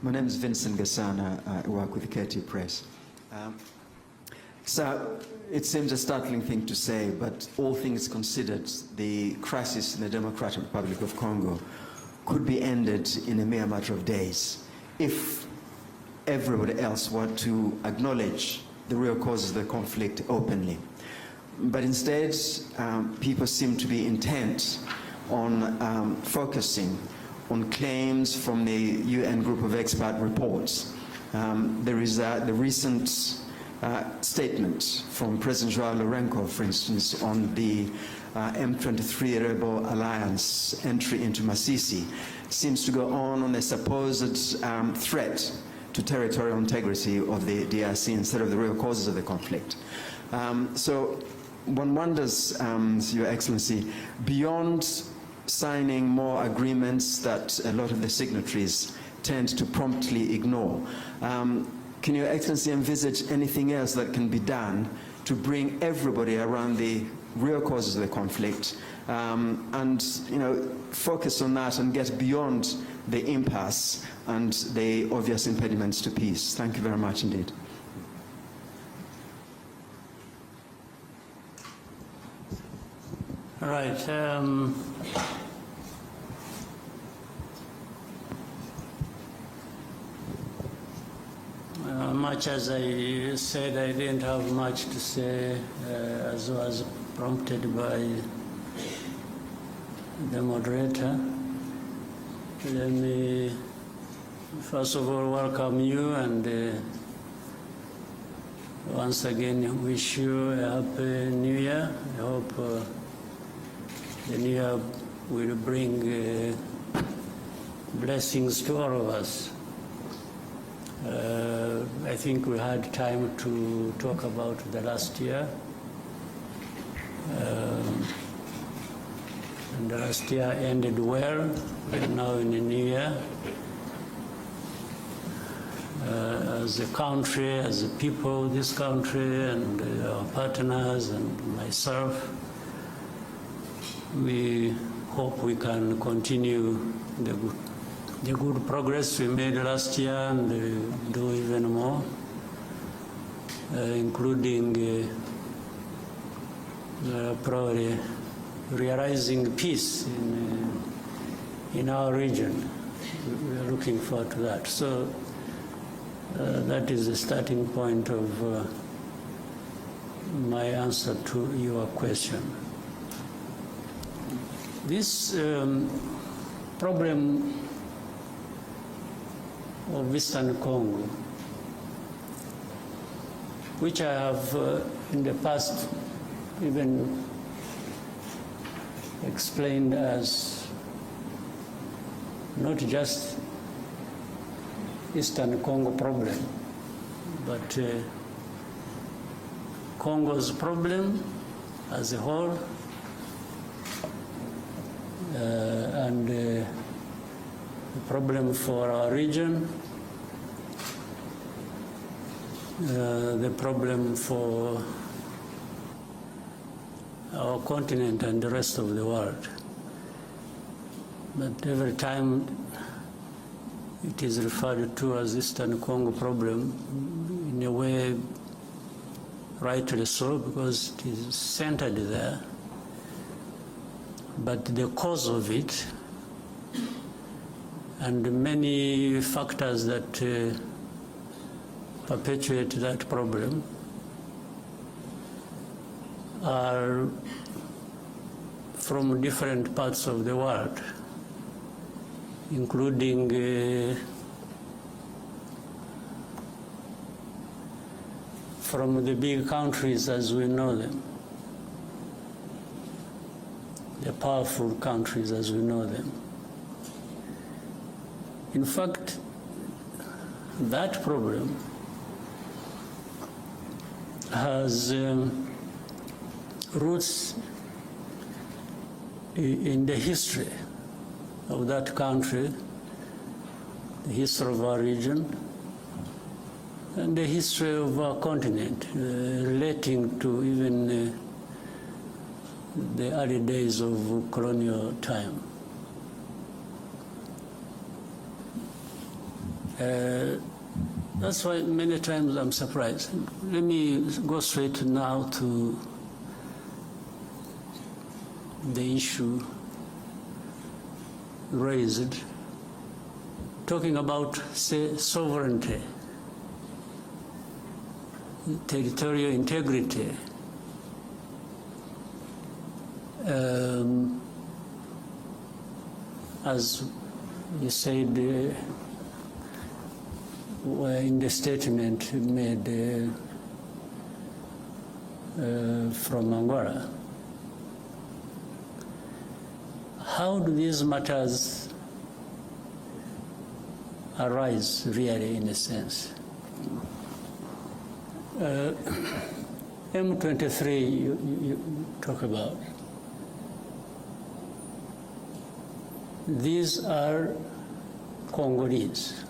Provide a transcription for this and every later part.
My name is Vincent Gasana. I work with H.E Press. So it seems a startling thing to say, but all things considered, the crisis in the Democratic Republic of Congo could be ended in a mere matter of days if everybody else were to acknowledge the real causes of the conflict openly. But instead, people seem to be intent on focusing on claims from the UN group of expert reports. There is the recent statement from President Joao Lourenço, for instance, on the M23 rebel alliance entry into Masisi, seems to go on a supposed threat to territorial integrity of the DRC instead of the real causes of the conflict. So one wonders, Your Excellency, beyond signing more agreements that a lot of the signatories tend to promptly ignore, can Your Excellency envisage anything else that can be done to bring everybody around the real causes of the conflict and focus on that and get beyond the impasse and the obvious impediments to peace? Thank you very much indeed. All right. Much as I said, I didn't have much to say, as was prompted by the moderator. Let me first of all welcome you and once again wish you a happy New Year. I hope the New Year will bring blessings to all of us. I think we had time to talk about the last year. And the last year ended well. We're now in the new year. As a country, as a people, this country and our partners and myself, we hope we can continue the good progress we made last year and do even more, including probably realizing peace in our region. We are looking forward to that. So that is the starting point of my answer to your question. This problem of Eastern Congo, which I have in the past even explained as not just Eastern Congo problem, but Congo's problem as a whole, and the problem for our region, the problem for our continent and the rest of the world. But every time it is referred to as Eastern Congo problem, in a way rightly so, because it is centered there. But the cause of it and many factors that perpetuate that problem are from different parts of the world, including from the big countries as we know them, the powerful countries as we know them. In fact, that problem has roots in the history of that country, the history of our region, and the history of our continent, relating to even the early days of colonial time. That's why many times I'm surprised. Let me go straight now to the issue raised, talking about, say, sovereignty, territorial integrity. As you said in the statement made from Angola, how do these matters arise really, in a sense? M23 you talk about. These are Congolese.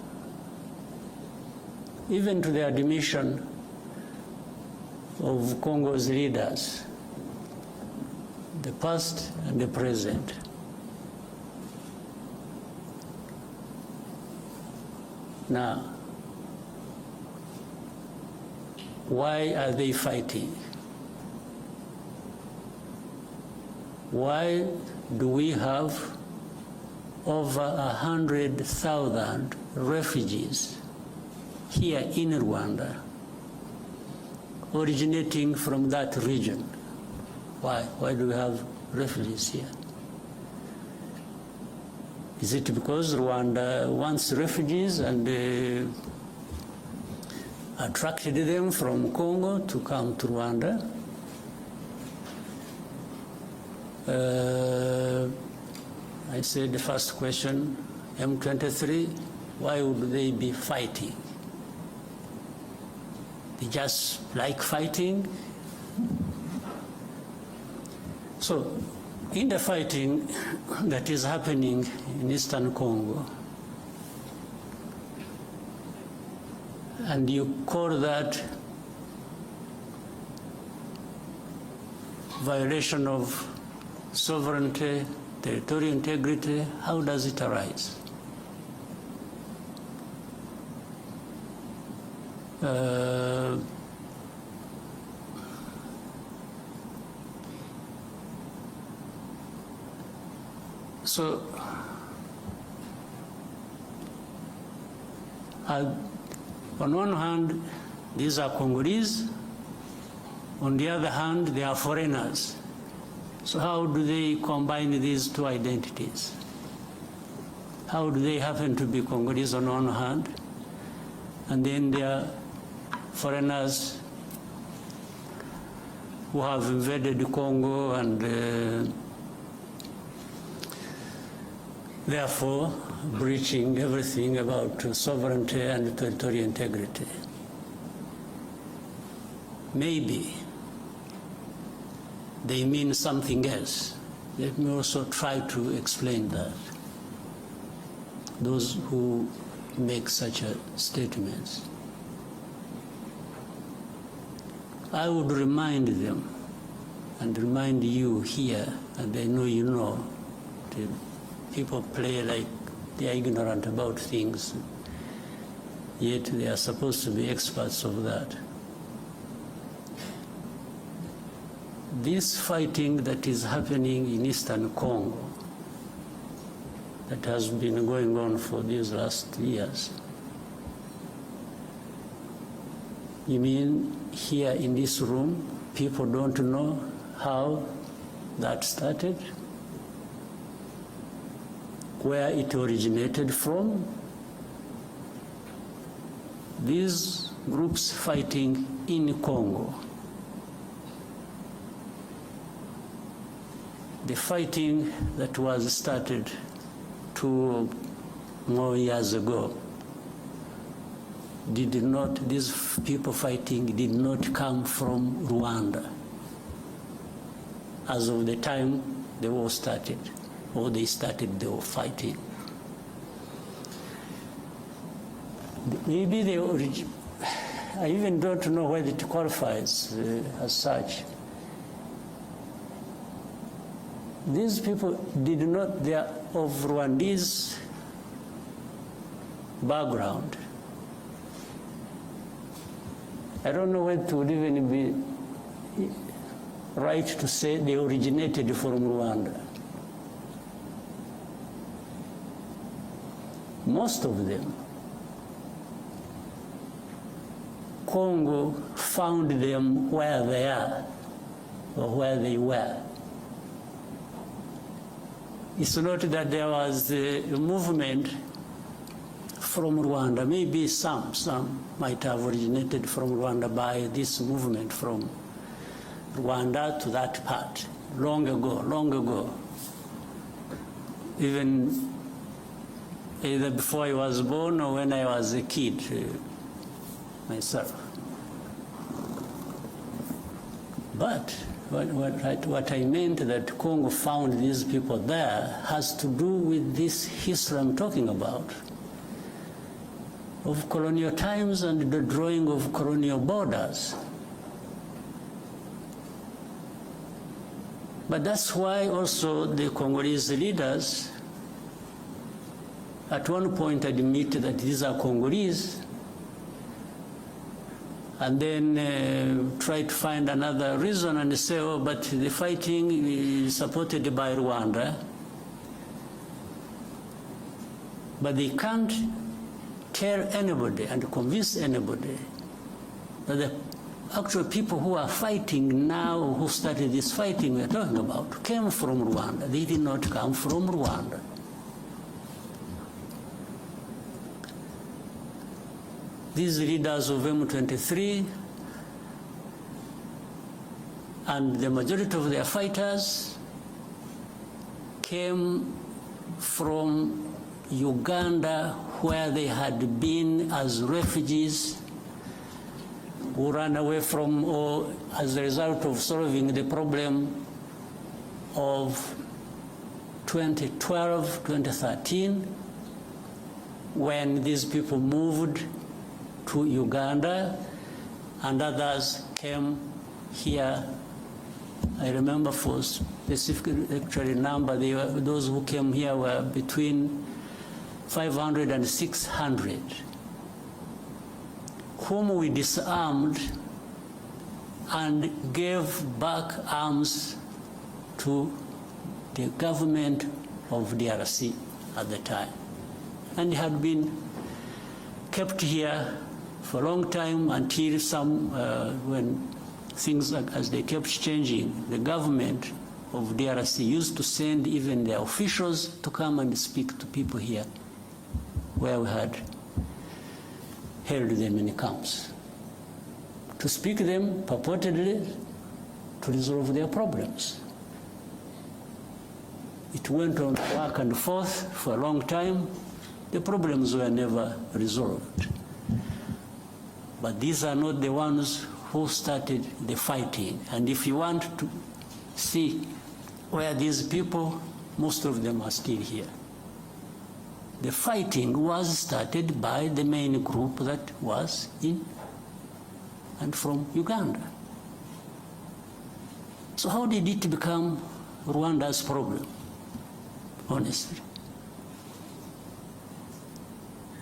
Even to the admission of Congo's leaders, the past and the present. Now, why are they fighting? Why do we have over 100,000 refugees here in Rwanda, originating from that region? Why? Why do we have refugees here? Is it because Rwanda wants refugees and attracted them from Congo to come to Rwanda? I said the first question, M23, why would they be fighting? They just like fighting? So, in the fighting that is happening in Eastern Congo, and you call that violation of sovereignty, territorial integrity, how does it arise? So, on one hand, these are Congolese. On the other hand, they are foreigners. So how do they combine these two identities? How do they happen to be Congolese on one hand, and then they are foreigners who have invaded Congo and therefore breaching everything about sovereignty and territorial integrity? Maybe they mean something else. Let me also try to explain that. Those who make such statements, I would remind them and remind you here, and I know you know, people play like they are ignorant about things, yet they are supposed to be experts of that. This fighting that is happening in Eastern Congo, that has been going on for these last years, you mean here in this room, people don't know how that started? Where it originated from? These groups fighting in Congo, the fighting that was started 2 more years ago, these people fighting did not come from Rwanda as of the time the war started, or they started the war fighting. Maybe I even don't know whether it qualifies as such. These people they are of Rwandese background. I don't know whether it would even be right to say they originated from Rwanda. Most of them, Congo found them where they are or where they were. It's not that there was a movement from Rwanda. Maybe some might have originated from Rwanda by this movement from Rwanda to that part, long ago. Even either before I was born or when I was a kid myself. But what I meant that Congo found these people there has to do with this history I'm talking about, of colonial times and the drawing of colonial borders. But that's why also the Congolese leaders at one point admit that these are Congolese, and then try to find another reason and say, oh, but the fighting is supported by Rwanda. But they can't tell anybody and convince anybody that the actual people who are fighting now, who started this fighting we're talking about, came from Rwanda. They did not come from Rwanda. These leaders of M23 and the majority of their fighters came from Uganda, where they had been as refugees who ran away from, or as a result of solving the problem of 2012, 2013, when these people moved to Uganda, and others came here. I remember for specific actually number, those who came here were between 500 and 600, whom we disarmed and gave back arms to the government of DRC at the time, and had been kept here for a long time until some, when things as they kept changing, the government of DRC used to send even their officials to come and speak to people here where we had held them in camps, to speak to them purportedly to resolve their problems. It went on back and forth for a long time. The problems were never resolved. But these are not the ones who started the fighting. And if you want to see where these people, most of them are still here. The fighting was started by the main group that was in and from Uganda. So how did it become Rwanda's problem, honestly?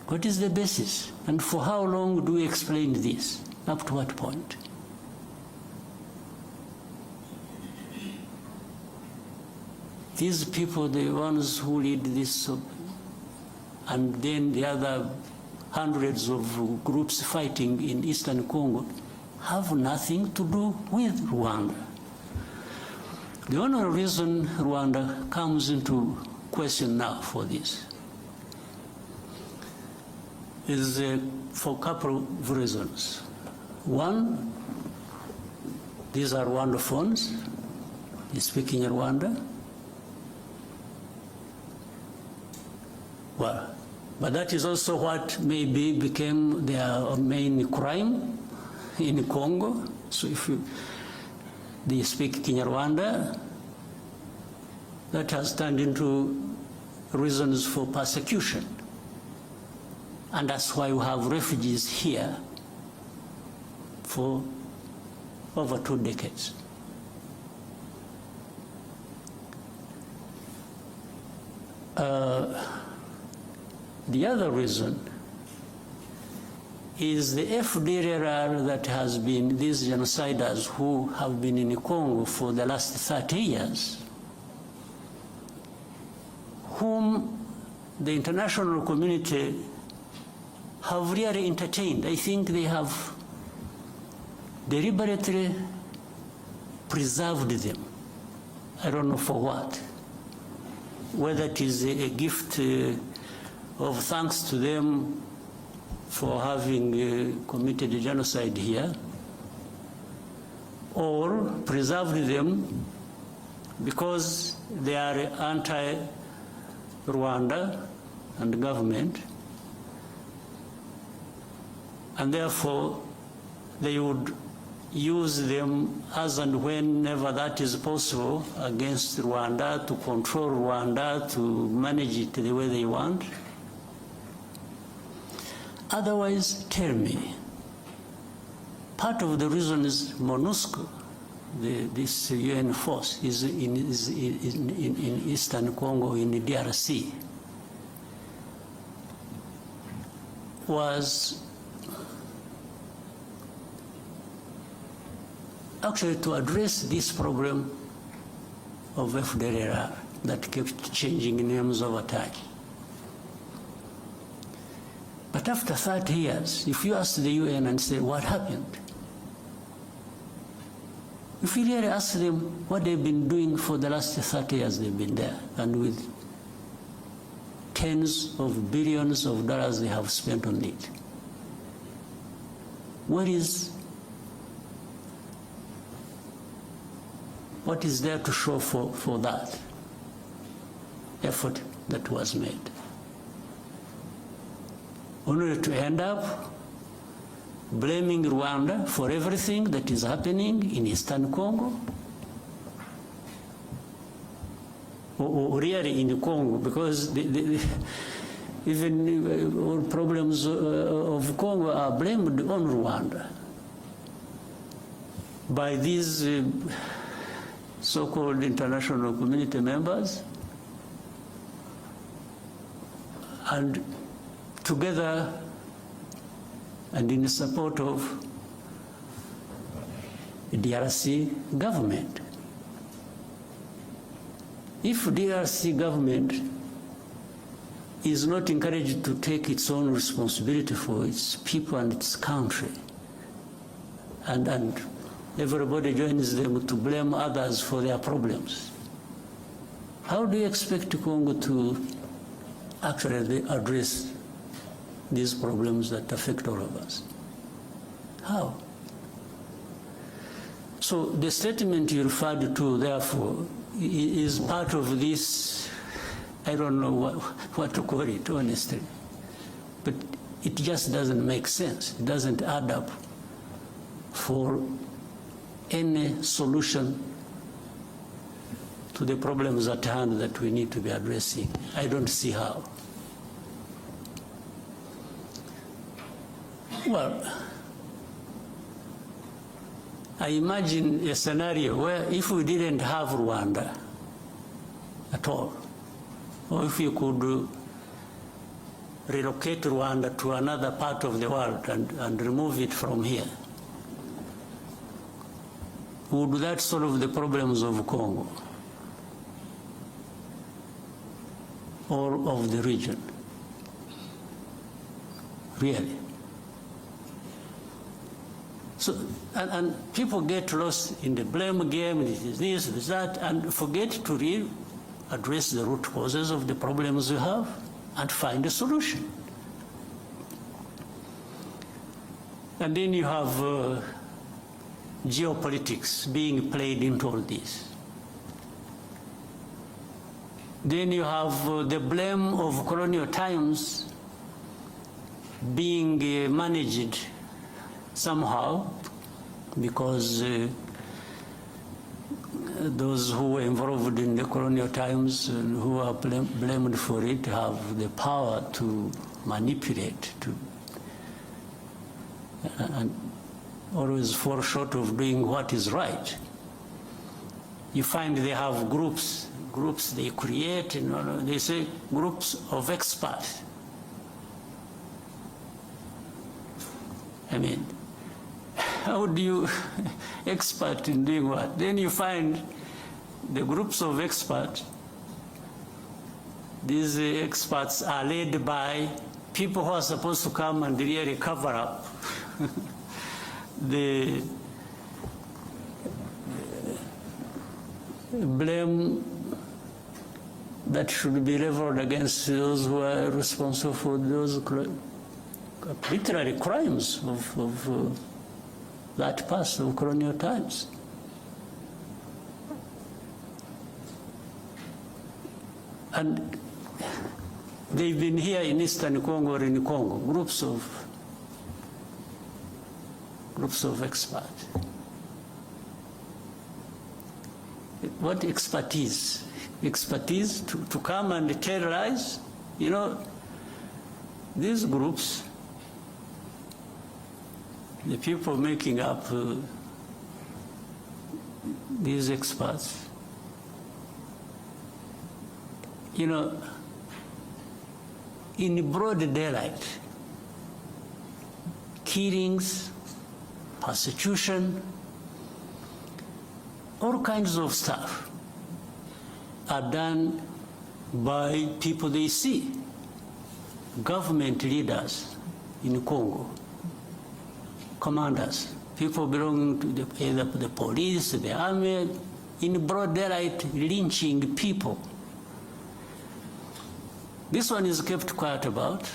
What is the basis? And for how long do we explain this? Up to what point? These people, the ones who lead this, and then the other hundreds of groups fighting in Eastern Congo, have nothing to do with Rwanda. The only reason Rwanda comes into question now for this is for a couple of reasons. One, these are Rwandophones, they speak in Rwanda. Well, but that is also what maybe became their main crime in Congo. So if they speak Kinyarwanda, that has turned into reasons for persecution. And that's why we have refugees here for over 2 decades. The other reason is the FDLR that has been these genociders who have been in Congo for the last 30 years, whom the international community have really entertained. I think they have deliberately preserved them. I don't know for what. Whether it is a gift of thanks to them for having committed genocide here, or preserved them because they are anti-Rwanda and government, and therefore they would use them as and whenever that is possible against Rwanda, to control Rwanda, to manage it the way they want. Otherwise, tell me, part of the reason is MONUSCO, this UN force, is in Eastern Congo, in the DRC, was actually to address this problem of FDLR that kept changing names over time. But after 30 years, if you ask the UN and say, what happened? If you really ask them what they've been doing for the last 30 years they've been there, and with tens of billions of dollars they have spent on it, what is there to show for that effort that was made? Only to end up blaming Rwanda for everything that is happening in Eastern Congo, or really in Congo, because even all problems of Congo are blamed on Rwanda by these so-called international community members, and together and in support of the DRC government. If DRC government is not encouraged to take its own responsibility for its people and its country, and everybody joins them to blame others for their problems, how do you expect Congo to actually address these problems that affect all of us? How? So the statement you referred to, therefore, is part of this, I don't know what to call it, honestly, but it just doesn't make sense. It doesn't add up for any solution to the problems at hand that we need to be addressing. I don't see how. Well, I imagine a scenario where if we didn't have Rwanda at all, or if you could relocate Rwanda to another part of the world and remove it from here, would that solve the problems of Congo or of the region? Really? So, and people get lost in the blame game, this, this, that, and forget to really address the root causes of the problems we have and find a solution. And then you have geopolitics being played into all this. Then you have the blame of colonial times being managed somehow, because those who were involved in the colonial times and who are blamed for it have the power to manipulate, and always fall short of doing what is right. You find they have groups they create, and they say groups of experts I mean, how do you expert in doing what? Then you find the groups of experts. These experts are led by people who are supposed to come and really cover up the blame that should be leveled against those who are responsible for those literary crimes of that past of colonial times. And they've been here in Eastern Congo or in Congo, groups of experts. What expertise? Expertise to come and tell lies? You know, these groups, the people making up these experts, you know, in broad daylight, killings, persecution, all kinds of stuff are done by people they see, government leaders in Congo, commanders, people belonging to either the police, the army, in broad daylight lynching people. This one is kept quiet about,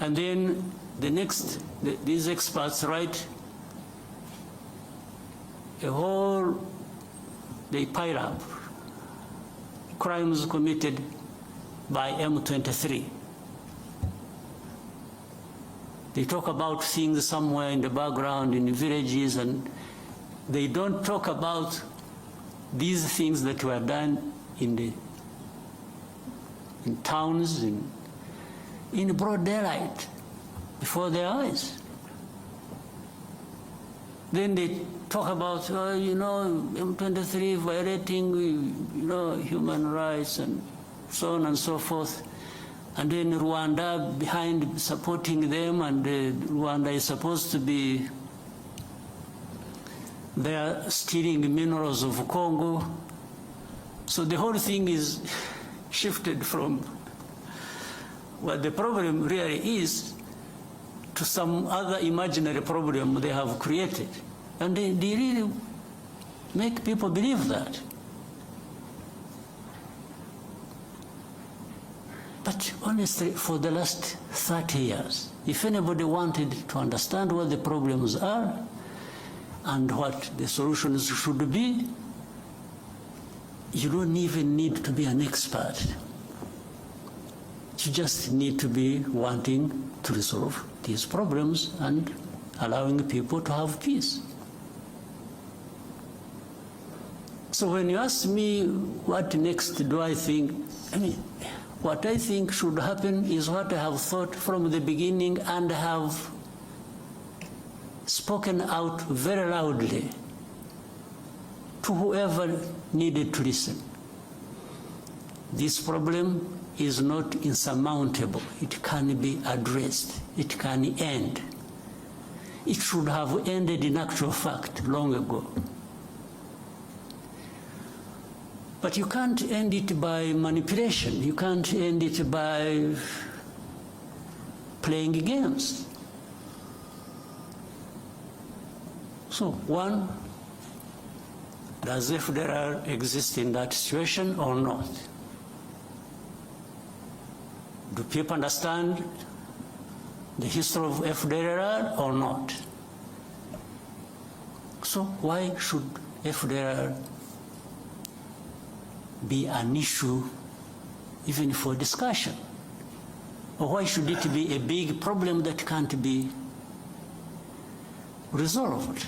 and then the next, these experts write a whole, they pile up crimes committed by M23. They talk about things somewhere in the background in the villages, and they don't talk about these things that were done in towns, in broad daylight, before their eyes. Then they talk about, you know, M23 violating, you know, human rights and so on and so forth. And then Rwanda behind supporting them, and Rwanda is supposed to be there stealing minerals of Congo. So the whole thing is shifted from what the problem really is to some other imaginary problem they have created. And they really make people believe that. But honestly, for the last 30 years, if anybody wanted to understand what the problems are and what the solutions should be, you don't even need to be an expert. You just need to be wanting to resolve these problems and allowing people to have peace. So when you ask me what next do I think, I mean, what I think should happen is what I have thought from the beginning and have spoken out very loudly to whoever needed to listen. This problem is not insurmountable. It can be addressed. It can end. It should have ended in actual fact long ago. But you can't end it by manipulation. You can't end it by playing games. So one, does FDLR exist in that situation or not? Do people understand the history of FDLR or not? So why should FDLR be an issue even for discussion? Or why should it be a big problem that can't be resolved?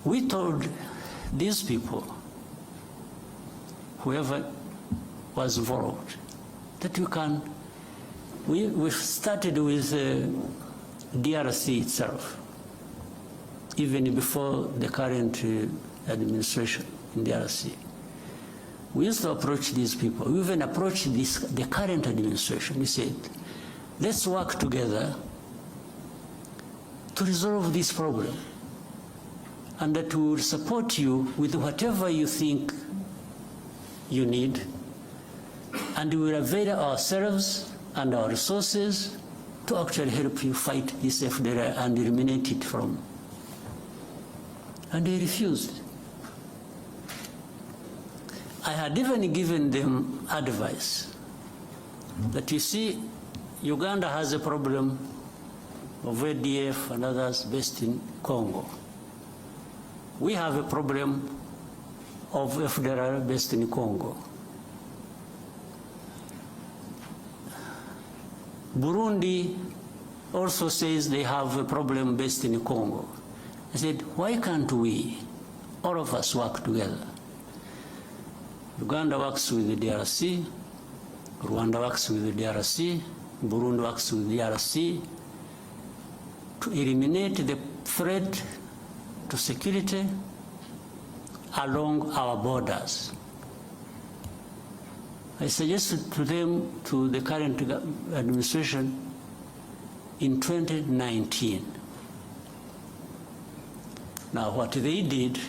We told these people, whoever was involved, that you can, we started with DRC itself, even before the current administration in DRC. We used to approach these people. We even approached the current administration. We said, let's work together to resolve this problem, and that we will support you with whatever you think you need, and we will avail ourselves and our resources to actually help you fight this FDLR and eliminate it from. And they refused. I had even given them advice that, you see, Uganda has a problem of ADF and others based in Congo. We have a problem of FDLR based in Congo. Burundi also says they have a problem based in Congo. I said, why can't we, all of us, work together? Uganda works with the DRC, Rwanda works with the DRC, Burundi works with the DRC to eliminate the threat to security along our borders. I suggested to them, to the current administration, in 2019. Now, what they did,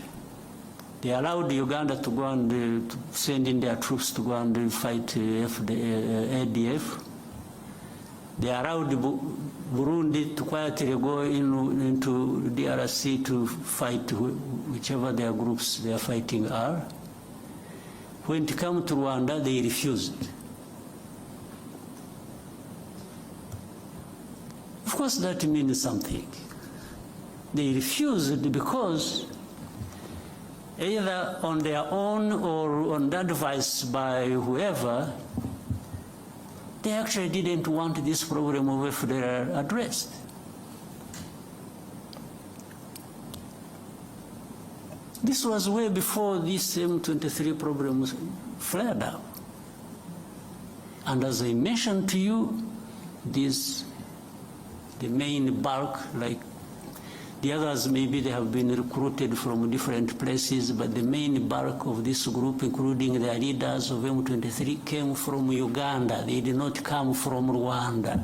they allowed Uganda to go and to send in their troops to go and fight ADF. They allowed Burundi to quietly go into DRC to fight whichever their groups they are fighting are. When it came to Rwanda, they refused. Of course, that means something. They refused because either on their own or on advice by whoever, they actually didn't want this problem of FDLR addressed. This was way before this M23 problem flared up. And as I mentioned to you, the main bulk, like the others, maybe they have been recruited from different places, but the main bulk of this group, including the leaders of M23, came from Uganda. They did not come from Rwanda.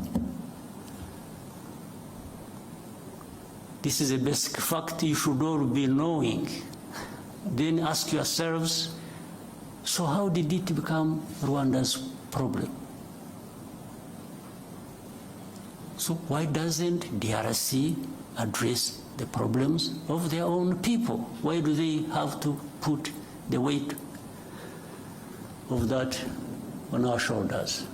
This is a basic fact you should all be knowing. Then ask yourselves, so how did it become Rwanda's problem? So why doesn't DRC address the problems of their own people? Why do they have to put the weight of that on our shoulders?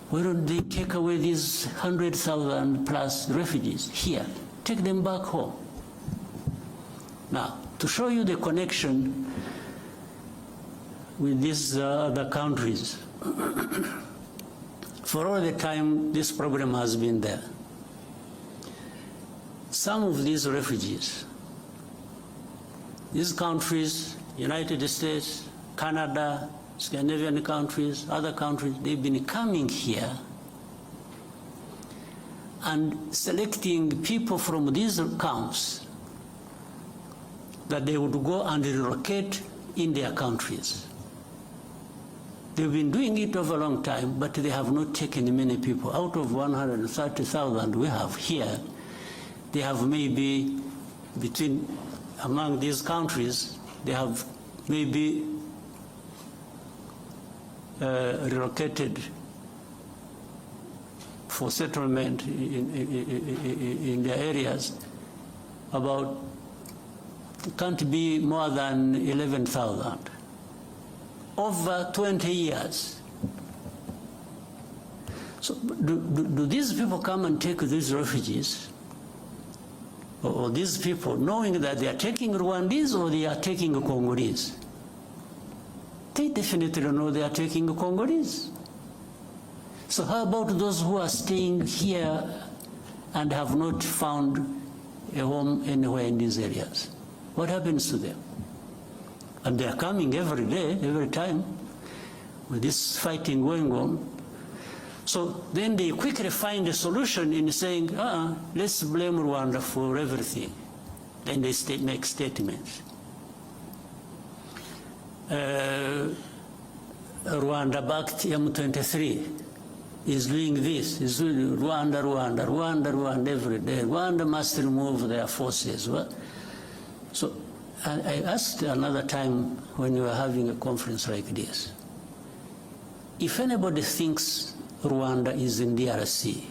Why don't they take away these 100,000 plus refugees here, take them back home? Now, to show you the connection with these other countries, for all the time this problem has been there, some of these refugees, these countries, United States, Canada, Scandinavian countries, other countries, they've been coming here and selecting people from these camps that they would go and relocate in their countries. They've been doing it over a long time, but they have not taken many people. Out of 130,000 we have here, they have maybe among these countries, they have maybe relocated for settlement in their areas about, can't be more than 11,000 over 20 years. So do these people come and take these refugees, or these people, knowing that they are taking Rwandese or they are taking Congolese? They definitely know they are taking Congolese. So how about those who are staying here and have not found a home anywhere in these areas? What happens to them? And they are coming every day, every time, with this fighting going on. So then they quickly find a solution in saying, let's blame Rwanda for everything. Then they make statements. Rwanda backed M23. is doing this, is doing Rwanda, Rwanda, Rwanda, Rwanda every day. Rwanda must remove their forces. So I asked another time when we were having a conference like this, if anybody thinks Rwanda is in DRC,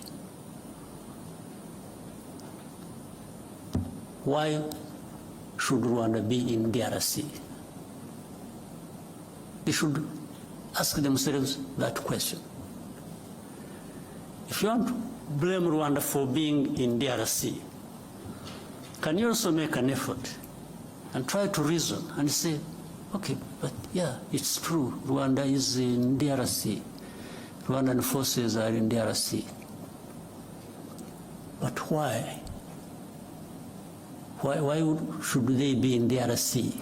why should Rwanda be in DRC? They should ask themselves that question. If you want to blame Rwanda for being in DRC, can you also make an effort and try to reason and say, okay, but yeah, it's true, Rwanda is in DRC. Rwandan forces are in DRC. But why? Why should they be in DRC?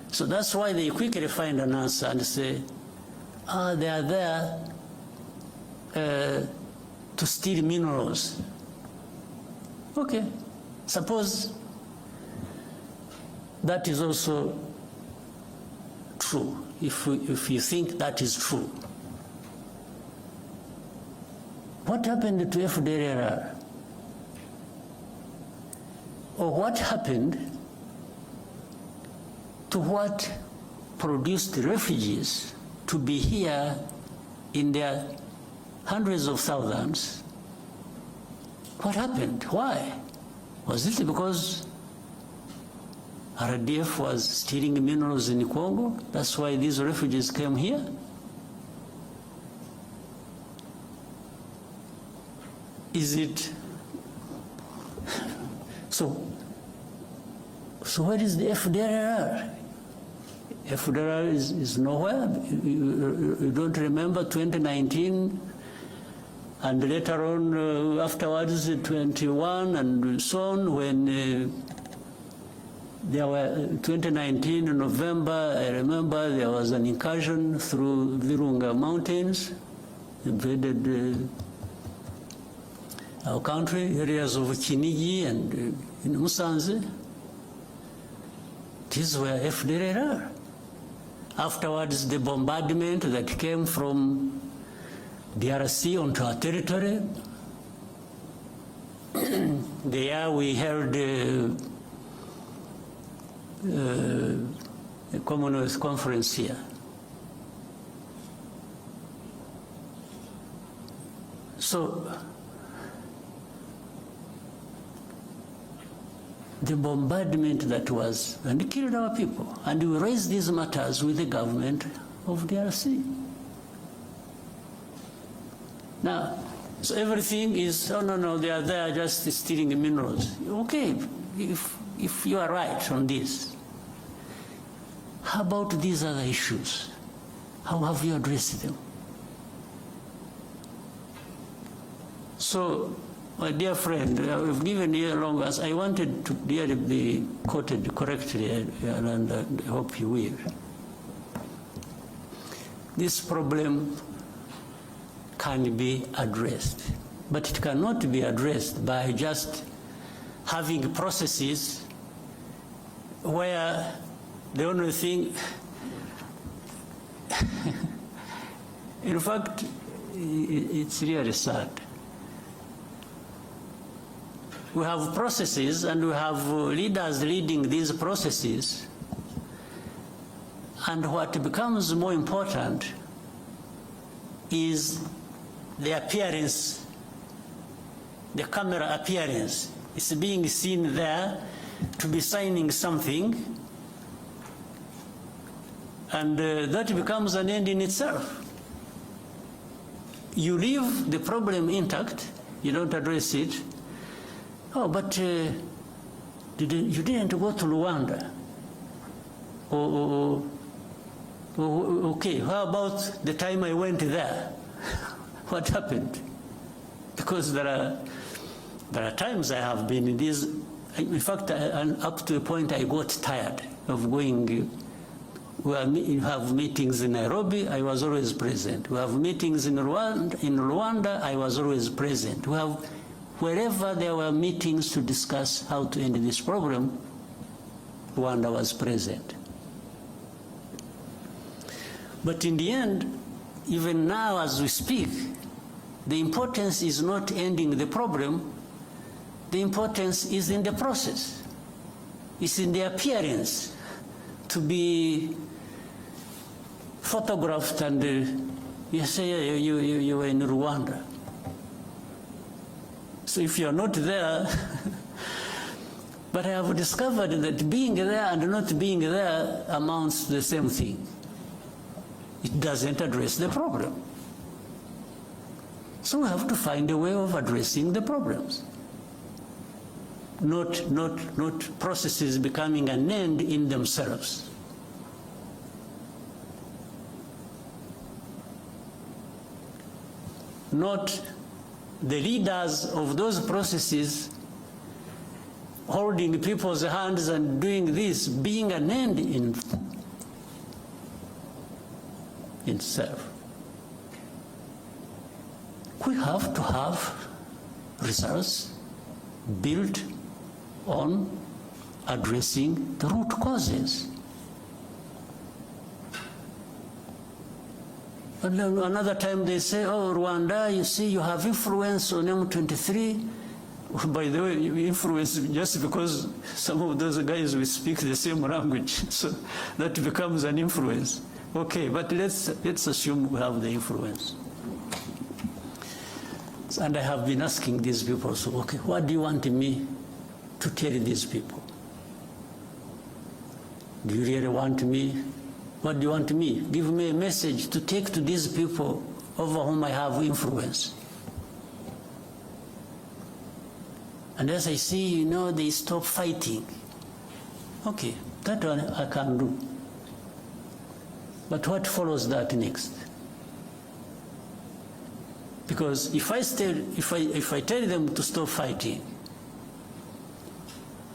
So that's why they quickly find an answer and say, they are there to steal minerals. Okay, suppose that is also true, if you think that is true. What happened to FDLR? Or what happened to what produced refugees to be here in their hundreds of thousands? What happened? Why? Was it because RDF was stealing minerals in Congo? That's why these refugees came here? Is it? So where is the FDLR? FDLR is nowhere. You don't remember 2019 and later on afterwards 21 and so on, when there were 2019 in November, I remember there was an incursion through Virunga Mountains, invaded our country, areas of Kinigi and in Musanze. These were FDLR. Afterwards, the bombardment that came from DRC onto our territory. There we held a Commonwealth conference here. So the bombardment that was, and it killed our people. And we raised these matters with the government of DRC. Now, so everything is, oh no, they are there just stealing minerals. Okay, if you are right on this, how about these other issues? How have you addressed them? So, my dear friend, I've given you a long answer. I wanted to really be quoted correctly, and I hope you will. This problem can be addressed, but it cannot be addressed by just having processes where the only thing, in fact, it's really sad. We have processes and we have leaders leading these processes, and what becomes more important is the appearance, the camera appearance. It's being seen there to be signing something, and that becomes an end in itself. You leave the problem intact, you don't address it. Oh, but you didn't go to Rwanda. Okay, how about the time I went there? What happened? Because there are times I have been in these, in fact, up to a point I got tired of going. We have meetings in Nairobi, I was always present. We have meetings in Rwanda, I was always present. We have, wherever there were meetings to discuss how to end this problem, Rwanda was present. But in the end, even now as we speak, The importance is not ending the problem. The importance is in the process. It's in the appearance to be photographed and you say you were in Rwanda. So if you're not there, but I have discovered that being there and not being there amounts to the same thing. It doesn't address the problem. So we have to find a way of addressing the problems. Not processes becoming an end in themselves. Not the leaders of those processes holding people's hands and doing this being an end in itself. We have to have results built on addressing the root causes. And then another time they say, oh, Rwanda, you see, you have influence on M23. By the way, influence just because some of those guys will speak the same language, so that becomes an influence. Okay, but let's assume we have the influence. And I have been asking these people, so, okay, what do you want me to tell these people? Do you really want me? What do you want me? Give me a message to take to these people over whom I have influence. And as I see, they stop fighting. Okay, that one I can do. But what follows that next? Because if I tell them to stop fighting,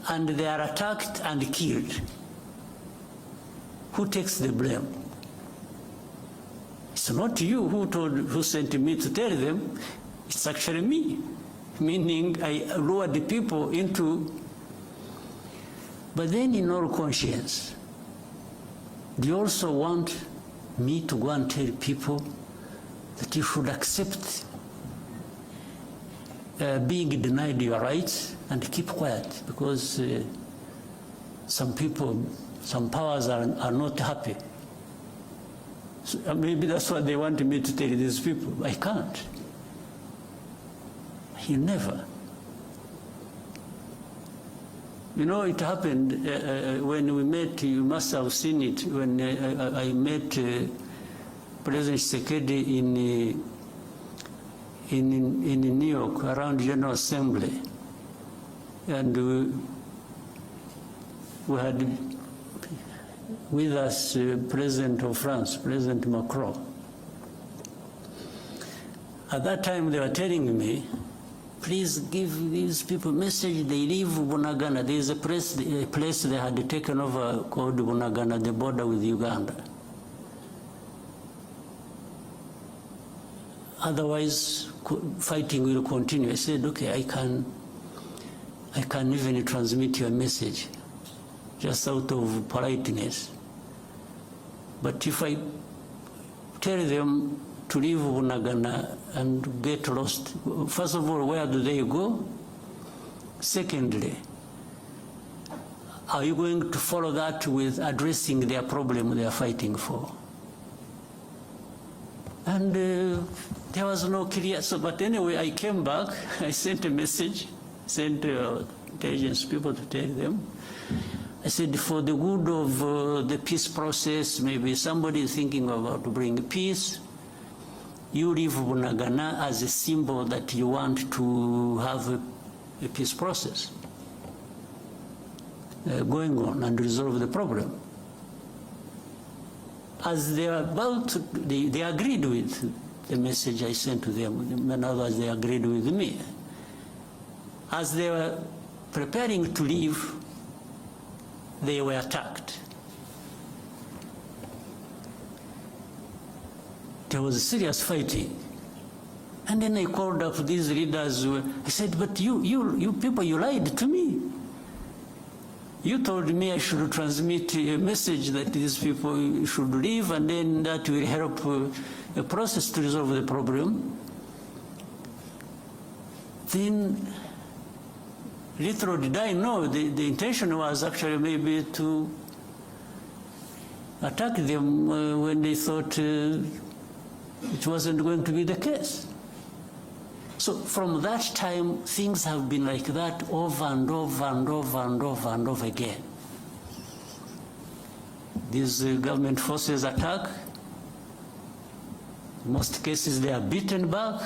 and they are attacked and killed, who takes the blame? It's not you who sent me to tell them, it's actually me. Meaning I lured the people into, but then in all conscience, do you also want me to go and tell people that you should accept being denied your rights and keep quiet because some people, some powers are not happy? So maybe that's what they want me to tell these people. I can't. You never. It happened when we met, you must have seen it, when I met President Tshisekedi in New York around General Assembly. And we had with us President of France, President Macron. At that time they were telling me, please give these people a message, they leave Bunagana. There is a place they had taken over called Bunagana, the border with Uganda. Otherwise, fighting will continue. I said, okay, I can even transmit your message, just out of politeness. But if I tell them to leave Bunagana and get lost, first of all, where do they go? Secondly, are you going to follow that with addressing their problem they are fighting for? And there was no clear, but anyway, I came back, I sent a message, sent intelligence people to tell them. I said, for the good of the peace process, maybe somebody is thinking about to bring peace, you leave Bunagana as a symbol that you want to have a peace process going on and resolve the problem. As they are about to, they agreed with the message I sent to them. In other words, they agreed with me. As they were preparing to leave, they were attacked. There was serious fighting. And then I called up these leaders. I said, but you people, you lied to me. You told me I should transmit a message that these people should leave, and then that will help a process to resolve the problem. then little did I know the intention was actually maybe to attack them when they thought it wasn't going to be the case. So from that time, things have been like that over and over and over and over and over again. These government forces attack. In most cases, they are beaten back.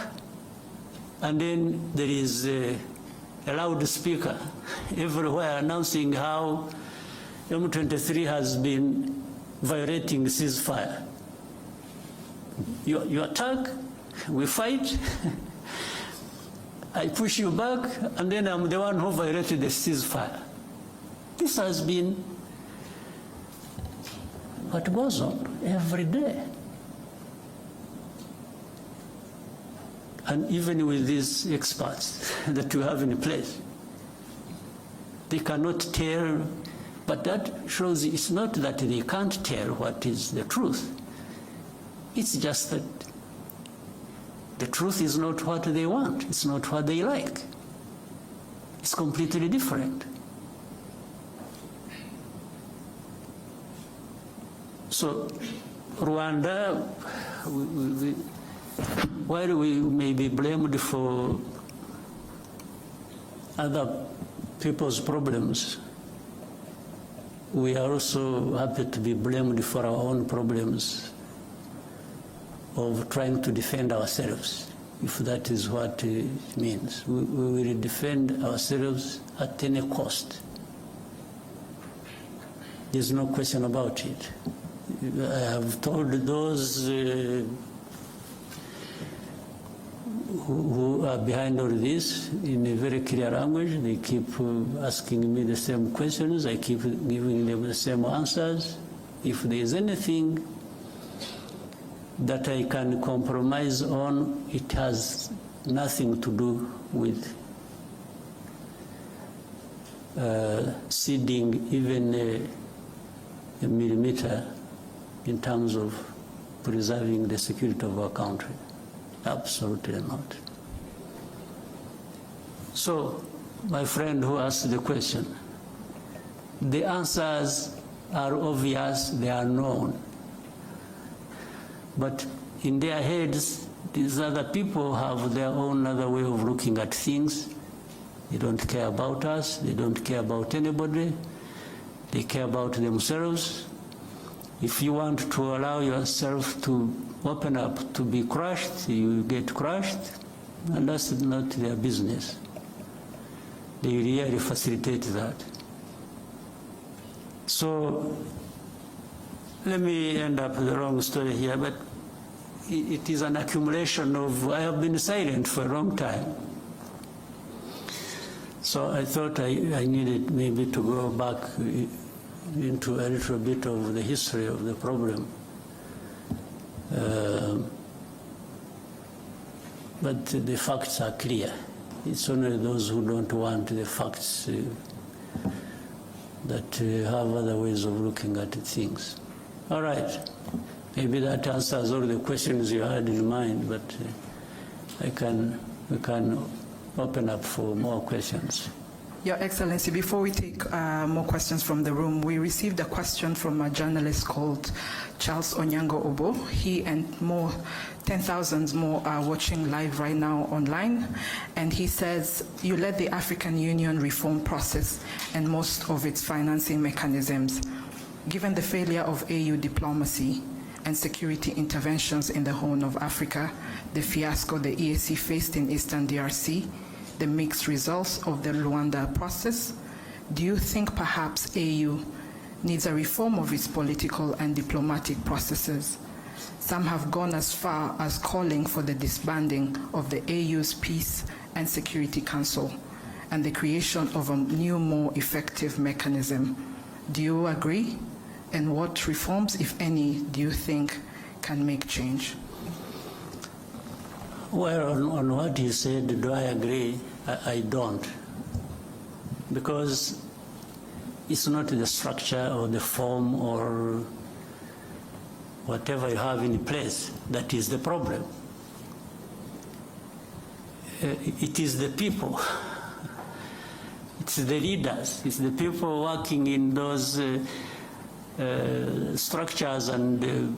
And then there is a loudspeaker everywhere announcing how M23 has been violating ceasefire. You attack, we fight, I push you back, and then I'm the one who violated the ceasefire. This has been what goes on every day. And even with these experts that you have in place, they cannot tell, but that shows it's not that they can't tell what is the truth. It's just that the truth is not what they want. It's not what they like. It's completely different. So Rwanda, while we may be blamed for other people's problems, we are also happy to be blamed for our own problems of trying to defend ourselves, if that is what it means. We will defend ourselves at any cost. There's no question about it. I have told those who are behind all this in a very clear language. They keep asking me the same questions. I keep giving them the same answers. If there is anything that I can compromise on, it has nothing to do with ceding even a millimeter in terms of preserving the security of our country. Absolutely not. So, my friend who asked the question, the answers are obvious, they are known. But in their heads, these other people have their own other way of looking at things. They don't care about us, they don't care about anybody, they care about themselves. If you want to allow yourself to open up to be crushed, you get crushed, and that's not their business. They really facilitate that. So let me end up the wrong story here, but it is an accumulation of, I have been silent for a long time. So I thought I needed maybe to go back into a little bit of the history of the problem. But the facts are clear. It's only those who don't want the facts that have other ways of looking at things. All right. Maybe that answers all the questions you had in mind, but we can open up for more questions. Your Excellency, before we take more questions from the room, we received a question from a journalist called Charles Onyango Obo. He and 10,000 more are watching live right now online. And he says, you led the African Union reform process and most of its financing mechanisms. Given the failure of AU diplomacy and security interventions in the Horn of Africa, the fiasco the EAC faced in Eastern DRC, the mixed results of the Rwanda process, do you think perhaps AU needs a reform of its political and diplomatic processes? Some have gone as far as calling for the disbanding of the AU's Peace and Security Council and the creation of a new, more effective mechanism. Do you agree? And what reforms, if any, do you think can make change? Well, on what he said, do I agree? I don't. Because it's not the structure or the form or whatever you have in place that is the problem. it is the people. It's the leaders. It's the people working in those structures and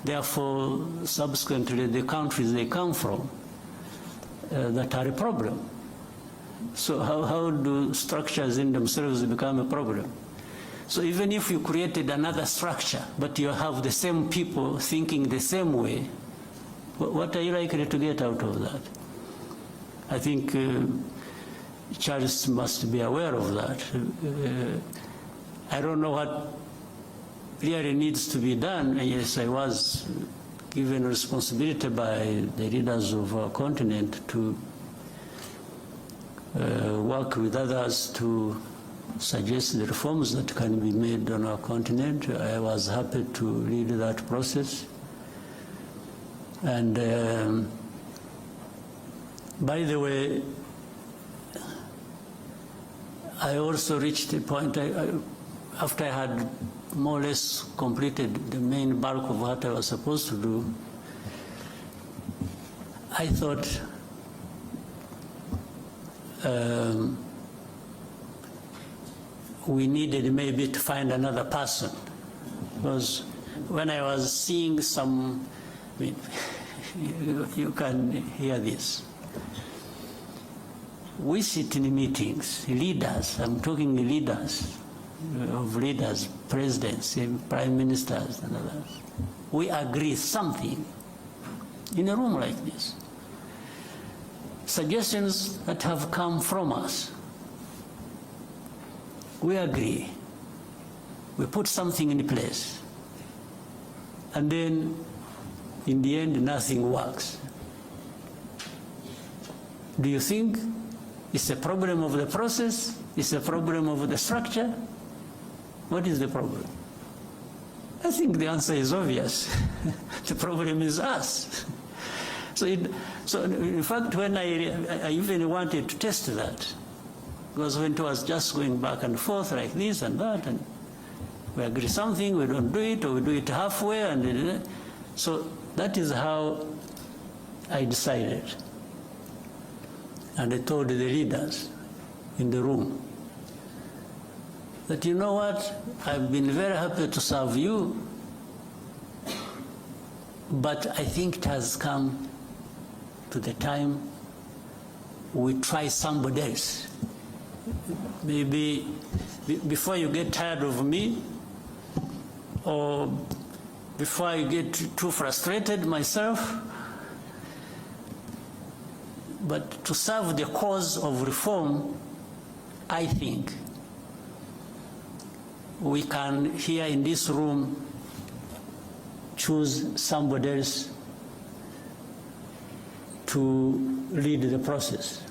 therefore subsequently the countries they come from that are a problem. So how do structures in themselves become a problem? So even if you created another structure, but you have the same people thinking the same way, what are you likely to get out of that? I think Charles must be aware of that. I don't know what really needs to be done. Yes, I was given responsibility by the leaders of our continent to work with others to suggest the reforms that can be made on our continent. I was happy to lead that process. And by the way, I also reached a point, after I had more or less completed the main bulk of what I was supposed to do, I thought we needed maybe to find another person. Because when I was seeing some, I mean, you can hear this. We sit in meetings, leaders, I'm talking leaders, presidents, prime ministers and others. We agree something in a room like this. Suggestions that have come from us. We agree. We put something in place. And then, in the end, nothing works. Do you think it's a problem of the process? It's a problem of the structure? What is the problem? I think the answer is obvious. The problem is us. So in fact, when I even wanted to test that, because when it was just going back and forth like this and that, and we agree something, we don't do it, or we do it halfway, and so that is how I decided. And I told the leaders in the room that, you know what, I've been very happy to serve you, but I think it has come to the time we try somebody else. Maybe before you get tired of me, or before I get too frustrated myself, but to serve the cause of reform, I think we can, here in this room, choose somebody else to lead the process,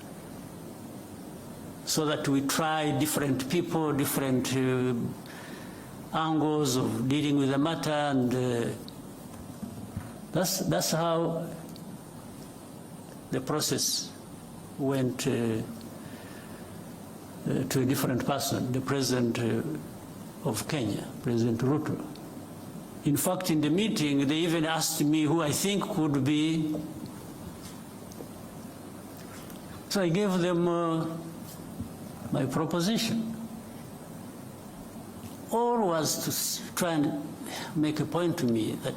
so that we try different people, different angles of dealing with the matter, and that's how the process went to a different person, the President of Kenya, President Ruto. In fact, in the meeting, they even asked me who I think could be. So I gave them my proposition. All was to try and make a point to me that,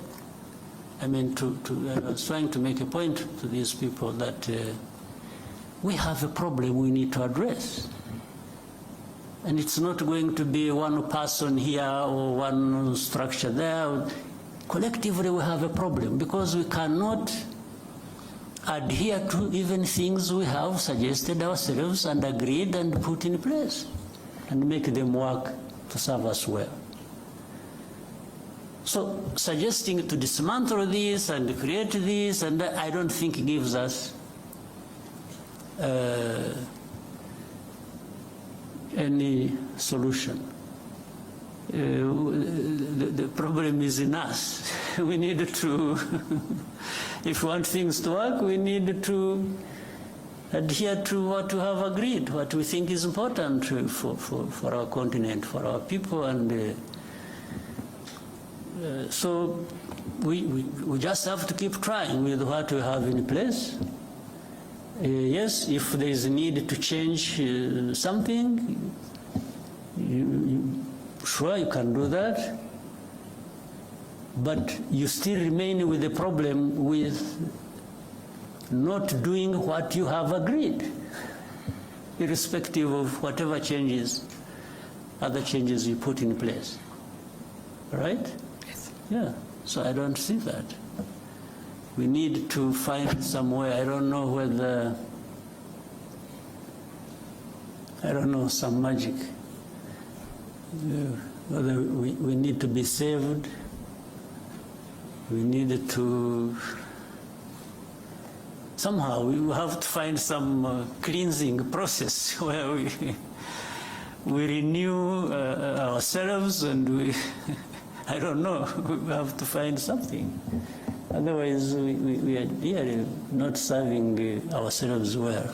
I mean, I was trying to make a point to these people that we have a problem we need to address. And it's not going to be one person here or one structure there. Collectively we have a problem because we cannot adhere to even things we have suggested ourselves and agreed and put in place and make them work to serve us well. So suggesting to dismantle this and create this, and I don't think gives us any solution. The problem is in us. We need to, if we want things to work, we need to adhere to what we have agreed, what we think is important for our continent, for our people, and so we just have to keep trying with what we have in place. Yes, if there is a need to change something, sure, you can do that. But you still remain with the problem with not doing what you have agreed, irrespective of whatever changes, other changes you put in place. Right? Yes. Yeah, so I don't see that. We need to find some way. I don't know whether, some magic. Whether we need to be saved, we need to, somehow we have to find some cleansing process where we renew ourselves and we, I don't know, we have to find something. Otherwise, we are really not serving ourselves well.